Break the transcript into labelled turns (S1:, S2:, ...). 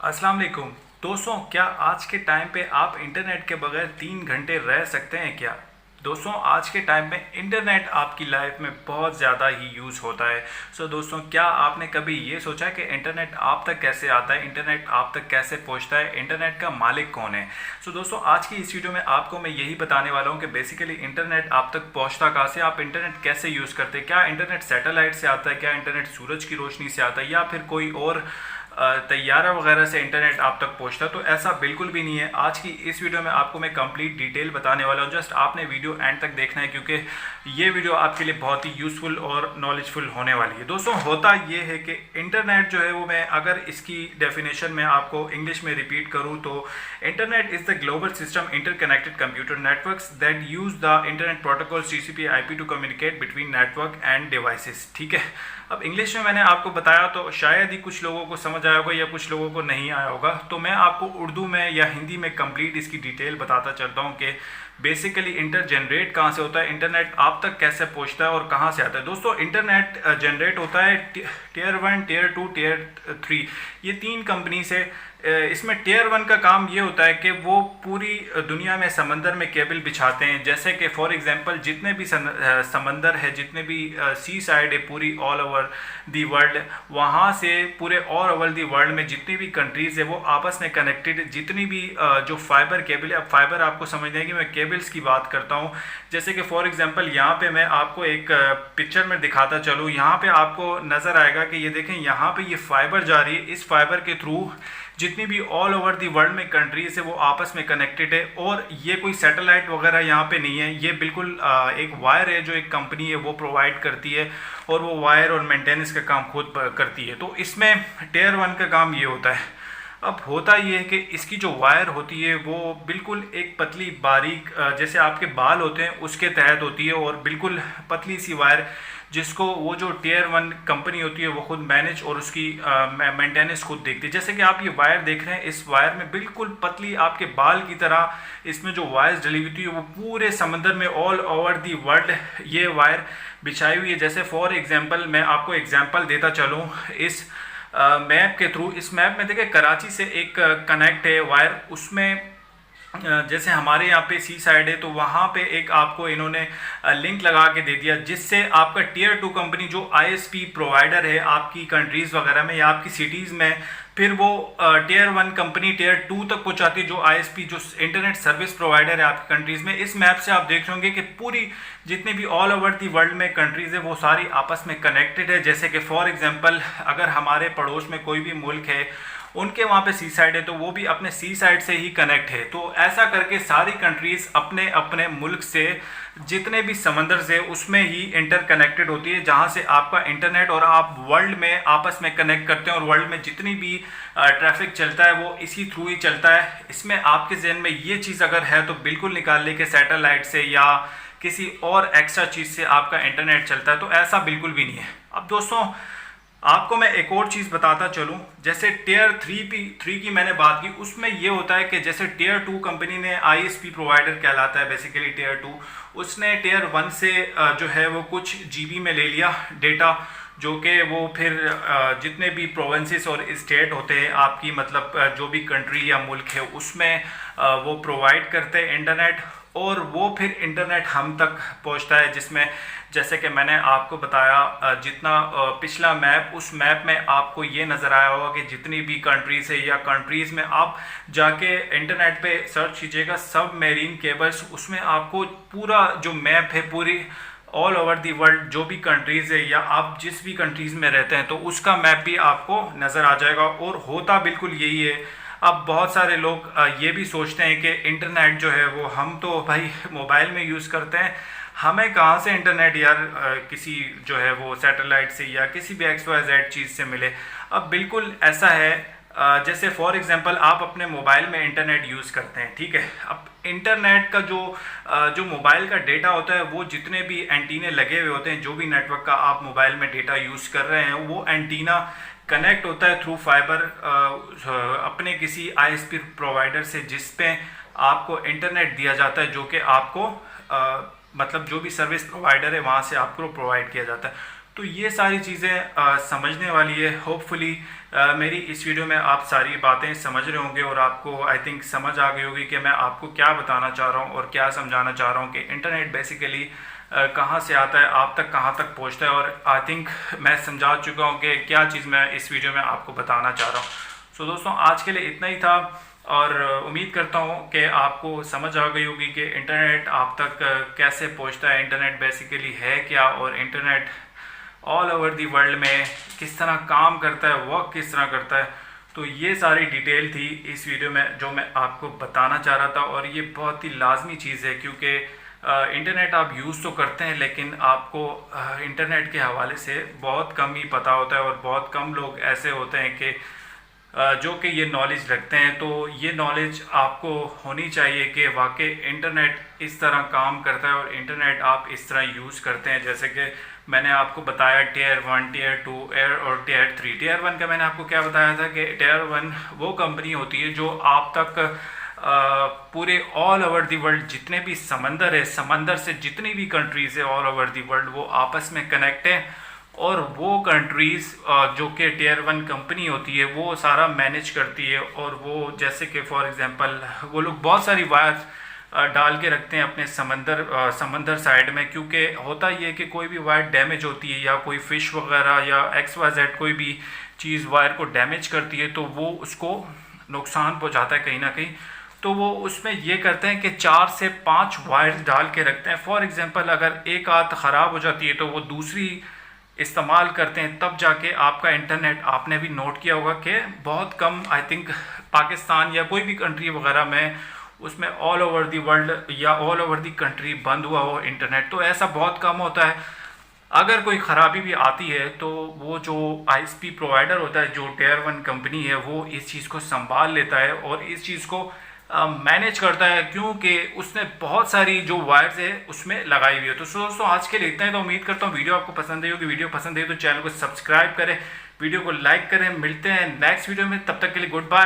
S1: अस्सलाम वालेकुम दोस्तों, क्या आज के टाइम पे आप इंटरनेट के बगैर 3 घंटे रह सकते हैं क्या? दोस्तों, आज के टाइम में इंटरनेट आपकी लाइफ में बहुत ज़्यादा ही यूज़ होता है। दोस्तों, क्या आपने कभी ये सोचा कि इंटरनेट आप तक कैसे आता है, इंटरनेट आप तक कैसे पहुंचता है, इंटरनेट का मालिक कौन है? दोस्तों, आज की इस वीडियो में आपको मैं यही बताने वाला हूँ कि बेसिकली इंटरनेट आप तक पहुँचता कहाँ से, आप इंटरनेट कैसे यूज़ करते हैं, क्या इंटरनेट सैटेलाइट से आता है, क्या इंटरनेट सूरज की रोशनी से आता है, या फिर कोई और तैयारा वगैरह से इंटरनेट आप तक पहुंचता। तो ऐसा बिल्कुल भी नहीं है। आज की इस वीडियो में आपको मैं कंप्लीट डिटेल बताने वाला हूं। जस्ट आपने वीडियो एंड तक देखना है, क्योंकि ये वीडियो आपके लिए बहुत ही यूज़फुल और नॉलेजफुल होने वाली है। दोस्तों, होता ये है कि इंटरनेट जो है वो, मैं अगर इसकी डेफिनेशन में आपको इंग्लिश में रिपीट करूँ तो internet is the global system interconnected computer networks that use the internet protocol TCP IP to communicate between network and devices. ठीक है, अब इंग्लिश में मैंने आपको बताया तो शायद ही कुछ लोगों को समझ आया होगा या कुछ लोगों को नहीं आया होगा, तो मैं आपको उर्दू में या हिंदी में कंप्लीट इसकी डिटेल बताता चलता हूँ कि बेसिकली इंटर जनरेट कहाँ से होता है, इंटरनेट आप तक कैसे पहुँचता है और कहाँ से आता है। दोस्तों, इंटरनेट जनरेट होता है टीयर 1, टीयर 2, टीयर 3, ये 3 कंपनी से। इसमें टीयर 1 का काम ये होता है कि वो पूरी दुनिया में समंदर में केबल बिछाते हैं। जैसे कि फॉर एग्जांपल जितने भी समंदर है, जितने भी सी साइड है पूरी ऑल ओवर दी वर्ल्ड, वहाँ से पूरे ऑल ओवर दी वर्ल्ड में जितनी भी कंट्रीज़ है वो आपस में कनेक्टेड, जितनी भी जो फाइबर केबल है। अब फाइबर आपको समझना है कि मैं केबल्स की बात करता हूँ। जैसे कि फॉर एग्जांपल यहाँ पे मैं आपको एक पिक्चर में दिखाता चलूँ। यहाँ पे आपको नज़र आएगा कि ये देखें, यहाँ पे ये फाइबर जा रही है। इस फाइबर के थ्रू जितनी भी ऑल ओवर दी वर्ल्ड में कंट्रीज है वो आपस में कनेक्टेड है, और ये कोई सैटेलाइट वगैरह यहाँ पे नहीं है। ये बिल्कुल एक वायर है जो एक कंपनी है वो प्रोवाइड करती है, और वो वायर और मेंटेनेंस का काम खुद करती है। तो इसमें टीयर 1 का काम ये होता है। अब होता ये है कि इसकी जो वायर होती है वो बिल्कुल एक पतली बारीक, जैसे आपके बाल होते हैं उसके तहत होती है, और बिल्कुल पतली सी वायर जिसको वो जो टीयर 1 कंपनी होती है वो खुद मैनेज और उसकी मेंटेनेंस खुद देखती है। जैसे कि आप ये वायर देख रहे हैं, इस वायर में बिल्कुल पतली आपके बाल की तरह इसमें जो वायर्स डली हुई थी वो पूरे समंदर में ऑल ओवर दी वर्ल्ड ये वायर बिछाई हुई है। जैसे फॉर एग्जांपल मैं आपको एग्जांपल देता चलूँ इस मैप के थ्रू। इस मैप में देखिए कराची से एक कनेक्ट है वायर, उसमें जैसे हमारे यहाँ पे सी साइड है तो वहाँ पे एक आपको इन्होंने लिंक लगा के दे दिया, जिससे आपका टीयर 2 कंपनी जो ISP प्रोवाइडर है आपकी कंट्रीज़ वगैरह में या आपकी सिटीज़ में, फिर वो टीयर 1 कंपनी टीयर 2 तक पहुँचाती है, जो ISP जो इंटरनेट सर्विस प्रोवाइडर है आपकी कंट्रीज़ में। इस मैप से आप देख रहे होंगे कि पूरी जितनी भी ऑल ओवर दी वर्ल्ड में कंट्रीज़ है वो सारी आपस में कनेक्टेड है। जैसे कि फॉर एग्जांपल अगर हमारे पड़ोस में कोई भी मुल्क है, उनके वहाँ पे सी साइड है तो वो भी अपने सी साइड से ही कनेक्ट है। तो ऐसा करके सारी कंट्रीज़ अपने अपने मुल्क से जितने भी समंदर से उसमें ही इंटरकनेक्टेड होती है, जहाँ से आपका इंटरनेट और आप वर्ल्ड में आपस में कनेक्ट करते हैं, और वर्ल्ड में जितनी भी ट्रैफिक चलता है वो इसी थ्रू ही चलता है। इसमें आपके जहन में ये चीज़ अगर है तो बिल्कुल निकाल ले कि सैटेलाइट से या किसी और एक्स्ट्रा चीज़ से आपका इंटरनेट चलता है, तो ऐसा बिल्कुल भी नहीं है। अब दोस्तों, आपको मैं एक और चीज़ बताता चलूँ। जैसे टीयर 3 की मैंने बात की, उसमें ये होता है कि जैसे टीयर 2 कंपनी ने ISP प्रोवाइडर कहलाता है बेसिकली टीयर 2, उसने टीयर 1 से जो है वो कुछ GB में ले लिया डेटा, जो कि वो फिर जितने भी प्रोविंसेस और स्टेट होते हैं आपकी, मतलब जो भी कंट्री या मुल्क है उसमें वो प्रोवाइड करते हैं इंटरनेट, और वो फिर इंटरनेट हम तक पहुंचता है। जिसमें जैसे कि मैंने आपको बताया जितना पिछला मैप, उस मैप में आपको ये नज़र आया होगा कि जितनी भी कंट्रीज़ है या कंट्रीज़ में आप जाके इंटरनेट पे सर्च कीजिएगा सब मेरीन केबल्स, उसमें आपको पूरा जो मैप है पूरी ऑल ओवर दी वर्ल्ड जो भी कंट्रीज़ है या आप जिस भी कंट्रीज़ में रहते हैं तो उसका मैप भी आपको नज़र आ जाएगा। और होता बिल्कुल यही है। अब बहुत सारे लोग ये भी सोचते हैं कि इंटरनेट जो है वो हम तो भाई मोबाइल में यूज़ करते हैं, हमें कहाँ से इंटरनेट यार किसी जो है वो सैटेलाइट से या किसी भी XYZ चीज़ से मिले। अब बिल्कुल ऐसा है। जैसे फॉर एग्जांपल आप अपने मोबाइल में इंटरनेट यूज़ करते हैं, ठीक है। अब इंटरनेट का जो मोबाइल का डेटा होता है वो जितने भी एंटीने लगे हुए होते हैं, जो भी नेटवर्क का आप मोबाइल में डेटा यूज़ कर रहे हैं, वो एंटीना कनेक्ट होता है थ्रू फाइबर अपने किसी ISP प्रोवाइडर से, जिस पे आपको इंटरनेट दिया जाता है, जो कि आपको मतलब जो भी सर्विस प्रोवाइडर है वहाँ से आपको प्रोवाइड किया जाता है। तो ये सारी चीज़ें समझने वाली है। होपफुली मेरी इस वीडियो में आप सारी बातें समझ रहे होंगे और आपको आई थिंक समझ आ गई होगी कि मैं आपको क्या बताना चाह रहा हूँ और क्या समझाना चाह रहा हूँ कि इंटरनेट बेसिकली कहाँ से आता है, आप तक कहाँ तक पहुँचता है। और आई थिंक मैं समझा चुका हूँ कि क्या चीज़ मैं इस वीडियो में आपको बताना चाह रहा हूँ। सो दोस्तों, आज के लिए इतना ही था और उम्मीद करता हूँ कि आपको समझ आ गई होगी कि इंटरनेट आप तक कैसे पहुँचता है, इंटरनेट बेसिकली है क्या, और internet all over the world में किस तरह काम करता है, वर्क किस तरह करता है। तो ये सारी डिटेल थी इस वीडियो में जो मैं आपको बताना चाह रहा था। और ये बहुत ही लाजमी चीज़ है क्योंकि इंटरनेट आप यूज़ तो करते हैं लेकिन आपको इंटरनेट के हवाले से बहुत कम ही पता होता है और बहुत कम लोग ऐसे होते हैं कि जो कि ये नॉलेज रखते हैं। तो ये नॉलेज आपको होनी चाहिए कि वाकई इंटरनेट इस तरह काम करता है और इंटरनेट आप इस तरह यूज़ करते हैं। जैसे कि मैंने आपको बताया टियर 1, टियर 2 और टियर 3। टियर 1 का मैंने आपको क्या बताया था कि टियर 1 वो कंपनी होती है जो आप तक पूरे ऑल ओवर दी वर्ल्ड जितने भी समंदर है, समंदर से जितनी भी कंट्रीज़ है ऑल ओवर दी वर्ल्ड, वो आपस में कनेक्ट है। और वो कंट्रीज़ जो कि टियर 1 कंपनी होती है वो सारा मैनेज करती है। और वो जैसे कि फॉर एग्जांपल वो लोग बहुत सारी वायर्स डाल के रखते हैं अपने समंदर साइड में, क्योंकि होता ये है कि कोई भी वायर डैमेज होती है या कोई फ़िश वगैरह या XYZ कोई भी चीज़ वायर को डैमेज करती है तो वो उसको नुकसान पहुंचाता है कहीं ना कहीं। तो वो उसमें ये करते हैं कि 4 से 5 वायर डाल के रखते हैं। फॉर एग्जांपल अगर एक आध ख़राब हो जाती है तो वो दूसरी इस्तेमाल करते हैं, तब जाके आपका इंटरनेट, आपने भी नोट किया होगा कि बहुत कम, आई थिंक पाकिस्तान या कोई भी कंट्री वगैरह में उसमें ऑल ओवर दी वर्ल्ड या ऑल ओवर दी कंट्री बंद हुआ हो इंटरनेट, तो ऐसा बहुत कम होता है। अगर कोई ख़राबी भी आती है तो वो जो ISP प्रोवाइडर होता है, जो टियर 1 कंपनी है, वो इस चीज़ को संभाल लेता है और इस चीज़ को मैनेज करता है, क्योंकि उसने बहुत सारी जो वायर्स है उसमें लगाई हुई है। तो दोस्तों, आज के लिए इतना ही। तो उम्मीद करता हूँ वीडियो आपको पसंद आई होगी। वीडियो पसंद आई तो चैनल को सब्सक्राइब करें, वीडियो को लाइक करें। मिलते हैं नेक्स्ट वीडियो में, तब तक के लिए गुड बाय।